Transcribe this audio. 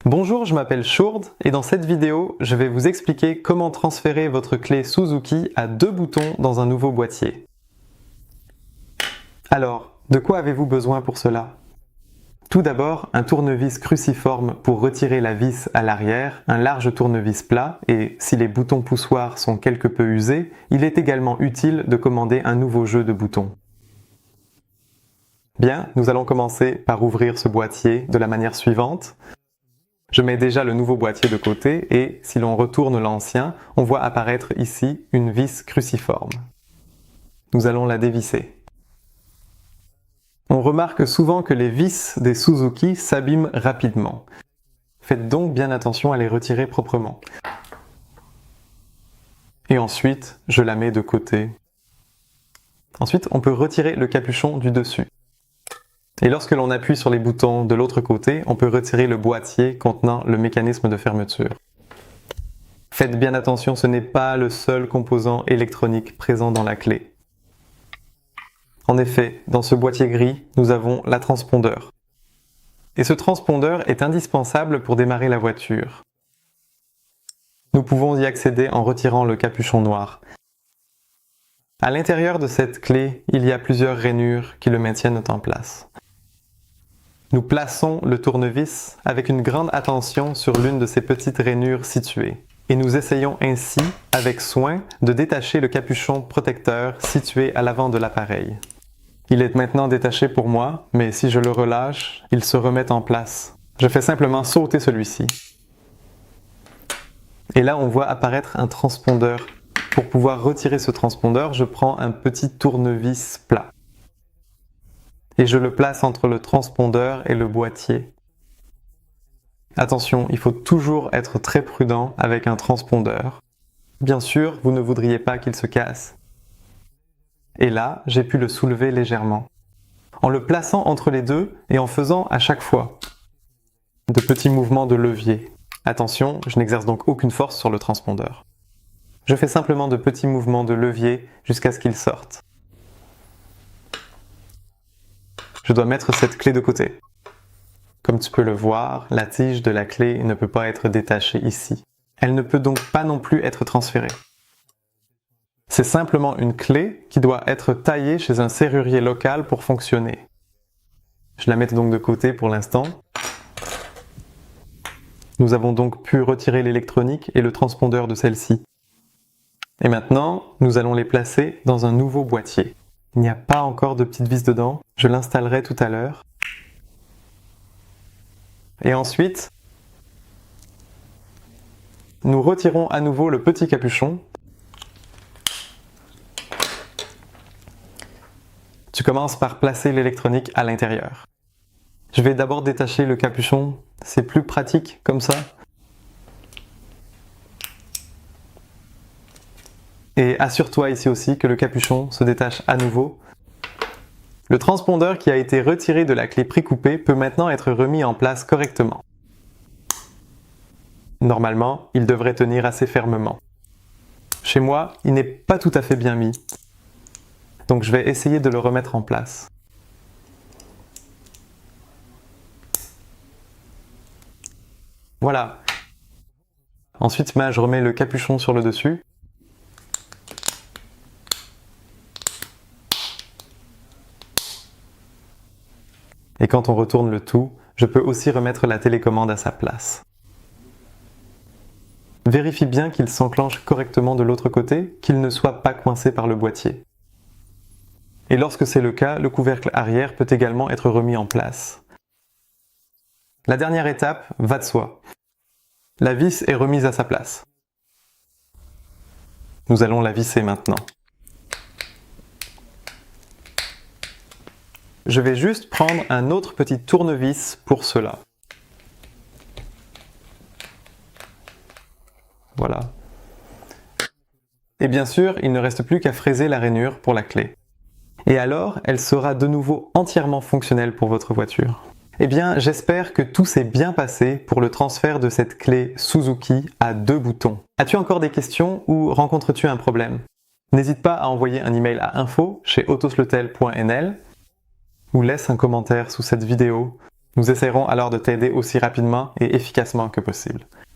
Bonjour, je m'appelle Shourd et dans cette vidéo, je vais vous expliquer comment transférer votre clé Suzuki à 2 boutons dans un nouveau boîtier. Alors, de quoi avez-vous besoin pour cela? Tout d'abord, un tournevis cruciforme pour retirer la vis à l'arrière, un large tournevis plat et, si les boutons poussoirs sont quelque peu usés, il est également utile de commander un nouveau jeu de boutons. Bien, nous allons commencer par ouvrir ce boîtier de la manière suivante. Je mets déjà le nouveau boîtier de côté et si l'on retourne l'ancien, on voit apparaître ici une vis cruciforme. Nous allons la dévisser. On remarque souvent que les vis des Suzuki s'abîment rapidement. Faites donc bien attention à les retirer proprement. Et ensuite, je la mets de côté. Ensuite, on peut retirer le capuchon du dessus. Et lorsque l'on appuie sur les boutons de l'autre côté, on peut retirer le boîtier contenant le mécanisme de fermeture. Faites bien attention, ce n'est pas le seul composant électronique présent dans la clé. En effet, dans ce boîtier gris, nous avons la transpondeur. Et ce transpondeur est indispensable pour démarrer la voiture. Nous pouvons y accéder en retirant le capuchon noir. À l'intérieur de cette clé, il y a plusieurs rainures qui le maintiennent en place. Nous plaçons le tournevis avec une grande attention sur l'une de ces petites rainures situées. Et nous essayons ainsi, avec soin, de détacher le capuchon protecteur situé à l'avant de l'appareil. Il est maintenant détaché pour moi, mais si je le relâche, il se remet en place. Je fais simplement sauter celui-ci. Et là, on voit apparaître un transpondeur. Pour pouvoir retirer ce transpondeur, je prends un petit tournevis plat. Et je le place entre le transpondeur et le boîtier. Attention, il faut toujours être très prudent avec un transpondeur. Bien sûr, vous ne voudriez pas qu'il se casse. Et là, j'ai pu le soulever légèrement. En le plaçant entre les deux et en faisant à chaque fois de petits mouvements de levier. Attention, je n'exerce donc aucune force sur le transpondeur. Je fais simplement de petits mouvements de levier jusqu'à ce qu'il sorte. Je dois mettre cette clé de côté. Comme tu peux le voir, la tige de la clé ne peut pas être détachée ici. Elle ne peut donc pas non plus être transférée. C'est simplement une clé qui doit être taillée chez un serrurier local pour fonctionner. Je la mets donc de côté pour l'instant. Nous avons donc pu retirer l'électronique et le transpondeur de celle-ci. Et maintenant, nous allons les placer dans un nouveau boîtier. Il n'y a pas encore de petite vis dedans, je l'installerai tout à l'heure. Et ensuite, nous retirons à nouveau le petit capuchon. Tu commences par placer l'électronique à l'intérieur. Je vais d'abord détacher le capuchon, c'est plus pratique comme ça. Et assure-toi ici aussi que le capuchon se détache à nouveau. Le transpondeur qui a été retiré de la clé précoupée peut maintenant être remis en place correctement. Normalement, il devrait tenir assez fermement. Chez moi, il n'est pas tout à fait bien mis. Donc je vais essayer de le remettre en place. Voilà. Ensuite, je remets le capuchon sur le dessus. Et quand on retourne le tout, je peux aussi remettre la télécommande à sa place. Vérifie bien qu'il s'enclenche correctement de l'autre côté, qu'il ne soit pas coincé par le boîtier. Et lorsque c'est le cas, le couvercle arrière peut également être remis en place. La dernière étape va de soi. La vis est remise à sa place. Nous allons la visser maintenant. Je vais juste prendre un autre petit tournevis pour cela. Voilà. Et bien sûr, il ne reste plus qu'à fraiser la rainure pour la clé. Et alors, elle sera de nouveau entièrement fonctionnelle pour votre voiture. Eh bien, j'espère que tout s'est bien passé pour le transfert de cette clé Suzuki à 2 boutons. As-tu encore des questions ou rencontres-tu un problème? N'hésite pas à envoyer un email à info@autosletel.nl ou laisse un commentaire sous cette vidéo Nous essaierons alors de t'aider aussi rapidement et efficacement que possible.